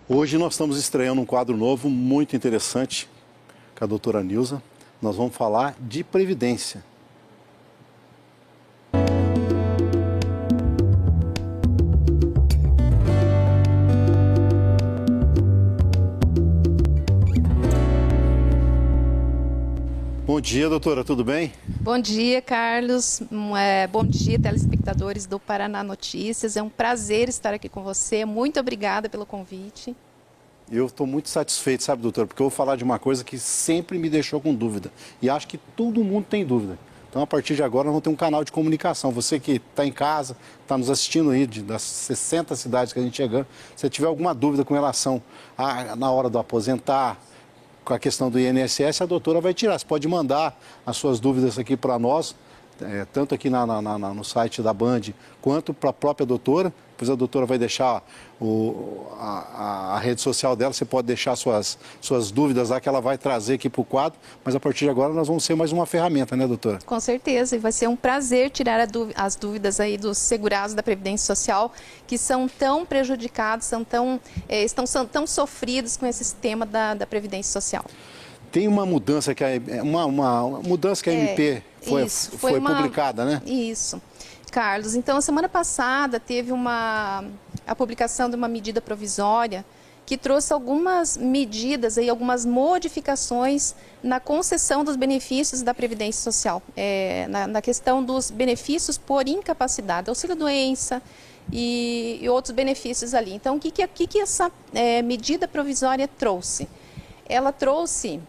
Hoje nós estamos estreando um quadro novo muito interessante com a doutora Nilza. Nós vamos falar de Previdência. Bom dia, doutora, tudo bem? Bom dia, Carlos. Bom dia, telespectadores do Paraná Notícias. É um prazer estar aqui com você. Muito obrigada pelo convite. Eu estou muito satisfeito, sabe, doutora, porque eu vou falar de uma coisa que sempre me deixou com dúvida. E acho que todo mundo tem dúvida. Então, a partir de agora, nós vamos ter um canal de comunicação. Você que está em casa, está nos assistindo aí, das 60 cidades que a gente chegando, se tiver alguma dúvida com relação na hora do aposentar, com a questão do INSS, a doutora vai tirar. Você pode mandar as suas dúvidas aqui para nós, tanto aqui no site da Band, quanto para a própria doutora. Depois a doutora vai deixar a rede social dela, você pode deixar suas dúvidas lá, que ela vai trazer aqui para o quadro. Mas a partir de agora nós vamos ser mais uma ferramenta, né, doutora? Com certeza, e vai ser um prazer tirar as dúvidas aí dos segurados da Previdência Social, que são tão prejudicados, são tão sofridos com esse sistema da Previdência Social. Tem uma mudança que uma mudança que a MP foi publicada, né? Isso, Carlos. Então, a semana passada teve a publicação de uma medida provisória que trouxe algumas medidas, algumas modificações na concessão dos benefícios da Previdência Social, na questão dos benefícios por incapacidade, auxílio-doença e outros benefícios ali. Então, o que essa medida provisória trouxe? Ela trouxe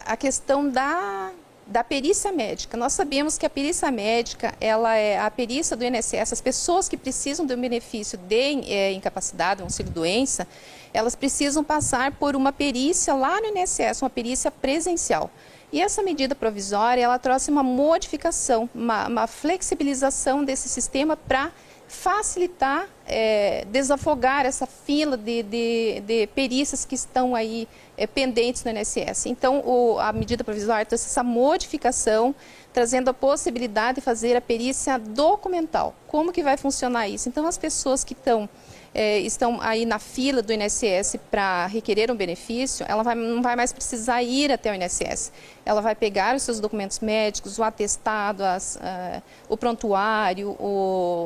a questão da perícia médica. Nós sabemos que a perícia médica, ela é a perícia do INSS. As pessoas que precisam de um benefício de incapacidade, um auxílio-doença, elas precisam passar por uma perícia lá no INSS, uma perícia presencial. E essa medida provisória, ela trouxe uma modificação, uma flexibilização desse sistema para facilitar, desafogar essa fila de perícias que estão aí pendentes no INSS. Então, a medida provisória trouxe essa modificação, trazendo a possibilidade de fazer a perícia documental. Como que vai funcionar isso? Então, as pessoas que estão aí na fila do INSS para requerer um benefício, ela não vai mais precisar ir até o INSS. Ela vai pegar os seus documentos médicos, o atestado, o prontuário,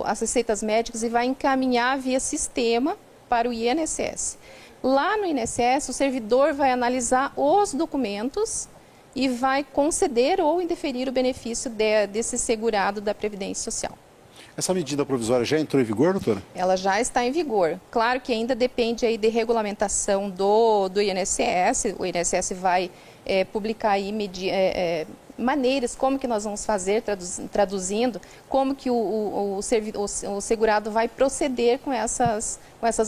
as receitas médicas e vai encaminhar via sistema para o INSS. Lá no INSS, o servidor vai analisar os documentos e vai conceder ou indeferir o benefício desse segurado da Previdência Social. Essa medida provisória já entrou em vigor, doutora? Ela já está em vigor. Claro que ainda depende aí de regulamentação do INSS. O INSS vai publicar aí maneiras, como que nós vamos fazer, traduzindo, como que o segurado vai proceder com essas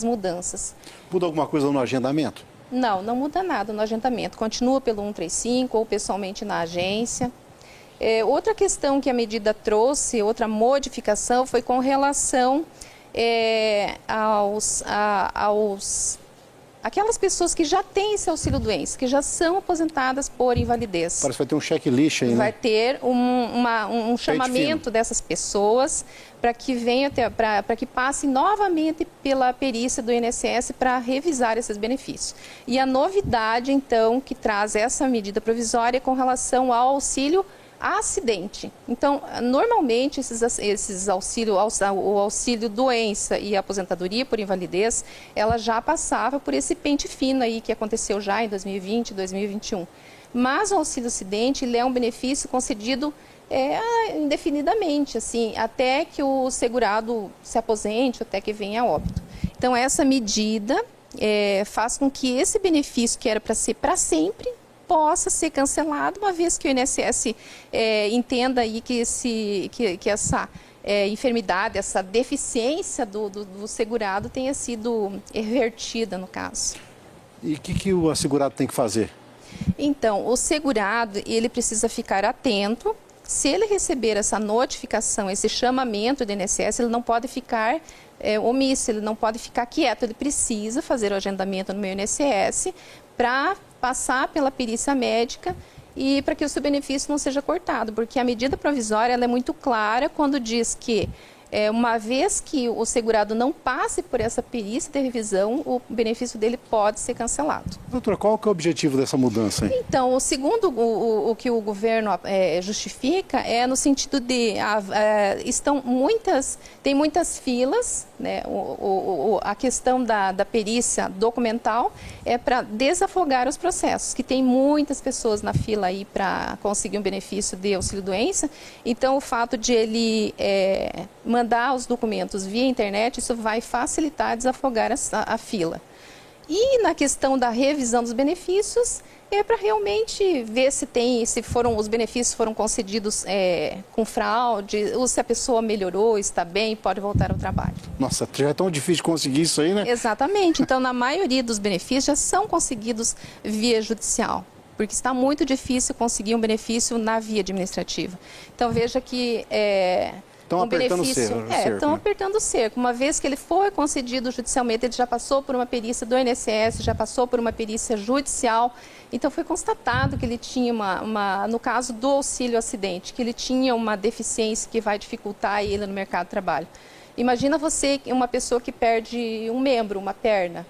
mudanças. Muda alguma coisa no agendamento? Não, não muda nada no agendamento. Continua pelo 135 ou pessoalmente na agência. Outra questão que a medida trouxe, outra modificação, foi com relação aquelas pessoas que já têm esse auxílio-doença, que já são aposentadas por invalidez. Parece que vai ter um checklist aí, né? Vai ter um chamamento dessas pessoas para que para que passem novamente pela perícia do INSS para revisar esses benefícios. E a novidade, então, que traz essa medida provisória é com relação ao auxílio acidente. Então, normalmente, esses auxílios, o auxílio doença e a aposentadoria por invalidez, ela já passava por esse pente fino aí que aconteceu já em 2020, 2021. Mas o auxílio acidente, ele é um benefício concedido indefinidamente, assim, até que o segurado se aposente, até que venha a óbito. Então, essa medida faz com que esse benefício, que era para ser para sempre, possa ser cancelado, uma vez que o INSS entenda aí que essa enfermidade, essa deficiência do segurado tenha sido revertida, no caso. E o que o assegurado tem que fazer? Então, o segurado, ele precisa ficar atento. Se ele receber essa notificação, esse chamamento do INSS, ele não pode ficar omisso, ele não pode ficar quieto, ele precisa fazer o agendamento no meu INSS para passar pela perícia médica e para que o seu benefício não seja cortado, porque a medida provisória ela é muito clara quando diz que uma vez que o segurado não passe por essa perícia de revisão, o benefício dele pode ser cancelado. Doutora, qual que é o objetivo dessa mudança aí? Então, segundo o que o governo justifica, é no sentido de tem muitas filas, né? A questão da perícia documental é para desafogar os processos, que tem muitas pessoas na fila aí para conseguir um benefício de auxílio-doença. Então, o fato de ele mandar os documentos via internet, isso vai facilitar, desafogar a fila. E na questão da revisão dos benefícios, é para realmente ver se os benefícios foram concedidos com fraude, ou se a pessoa melhorou, está bem, pode voltar ao trabalho. Nossa, já é tão difícil conseguir isso aí, né? Exatamente. Então, na maioria dos benefícios já são conseguidos via judicial, porque está muito difícil conseguir um benefício na via administrativa. Então, veja que Estão apertando o cerco. Estão apertando o cerco. Uma vez que ele foi concedido judicialmente, ele já passou por uma perícia do INSS, já passou por uma perícia judicial. Então, foi constatado que ele tinha no caso do auxílio-acidente, que ele tinha uma deficiência que vai dificultar ele no mercado de trabalho. Imagina você, uma pessoa que perde um membro, uma perna.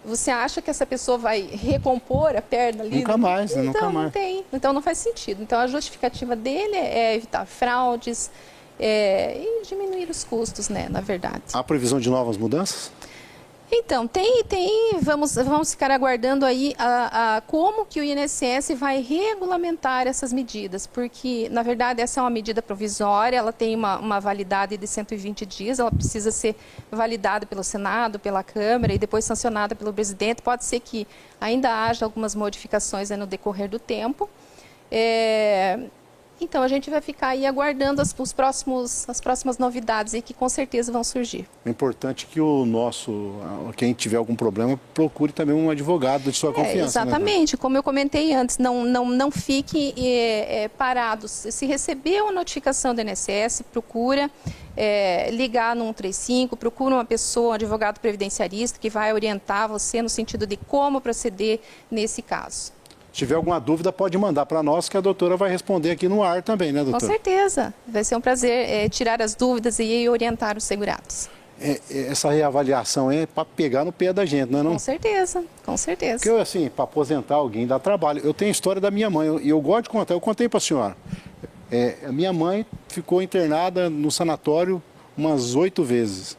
Você acha que essa pessoa vai recompor a perna ali? Nunca mais, né? Então, Nunca mais. Não tem. Então, não faz sentido. Então, a justificativa dele é evitar fraudes, e diminuir os custos, né, na verdade. Há previsão de novas mudanças? Então, vamos ficar aguardando aí como que o INSS vai regulamentar essas medidas, porque, na verdade, essa é uma medida provisória, ela tem uma validade de 120 dias, ela precisa ser validada pelo Senado, pela Câmara e depois sancionada pelo presidente. Pode ser que ainda haja algumas modificações no decorrer do tempo. Então, a gente vai ficar aí aguardando as próximas novidades aí que com certeza vão surgir. É importante que quem tiver algum problema, procure também um advogado de sua confiança. Exatamente, né? Como eu comentei antes, não fique parado. Se receber uma notificação do INSS, procura ligar no 135, procura uma pessoa, um advogado previdenciarista que vai orientar você no sentido de como proceder nesse caso. Se tiver alguma dúvida, pode mandar para nós, que a doutora vai responder aqui no ar também, né, doutora? Com certeza. Vai ser um prazer tirar as dúvidas e orientar os segurados. Essa reavaliação é para pegar no pé da gente, não é não? Com certeza, com certeza. Porque, assim, para aposentar alguém dá trabalho. Eu tenho a história da minha mãe, e eu gosto de contar, eu contei para a senhora. A minha mãe ficou internada no sanatório umas 8 vezes.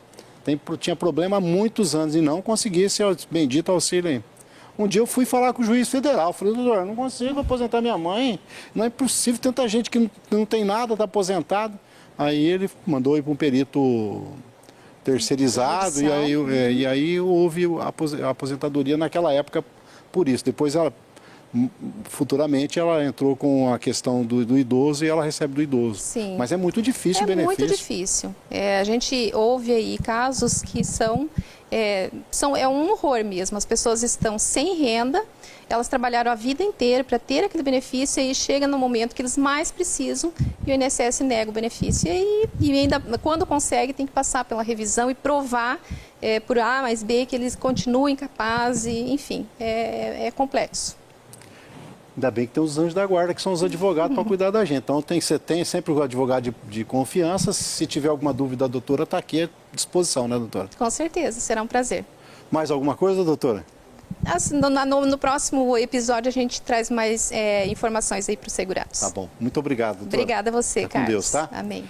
Tinha problema há muitos anos e não conseguia esse bendito auxílio aí. Um dia eu fui falar com o juiz federal, falei, doutor, não consigo aposentar minha mãe, não é possível, tanta gente que não tem nada, está aposentado. Aí ele mandou ir para um perito terceirizado e aí houve a aposentadoria naquela época por isso. Depois, futuramente, ela entrou com a questão do idoso e ela recebe do idoso. Sim. Mas é muito difícil o benefício. É muito difícil. A gente ouve aí casos que é um horror mesmo. As pessoas estão sem renda, elas trabalharam a vida inteira para ter aquele benefício e aí chega no momento que eles mais precisam e o INSS nega o benefício. E ainda, quando consegue, tem que passar pela revisão e provar por A mais B que eles continuam incapazes, enfim, é complexo. Ainda bem que tem os anjos da guarda, que são os advogados para cuidar da gente. Então, você tem sempre o advogado de confiança. Se tiver alguma dúvida, a doutora está aqui à disposição, né, doutora? Com certeza, será um prazer. Mais alguma coisa, doutora? Assim, no próximo episódio, a gente traz mais informações aí para os segurados. Tá bom. Muito obrigado, doutora. Obrigada a você, Fica Carlos. com Deus, tá? Amém.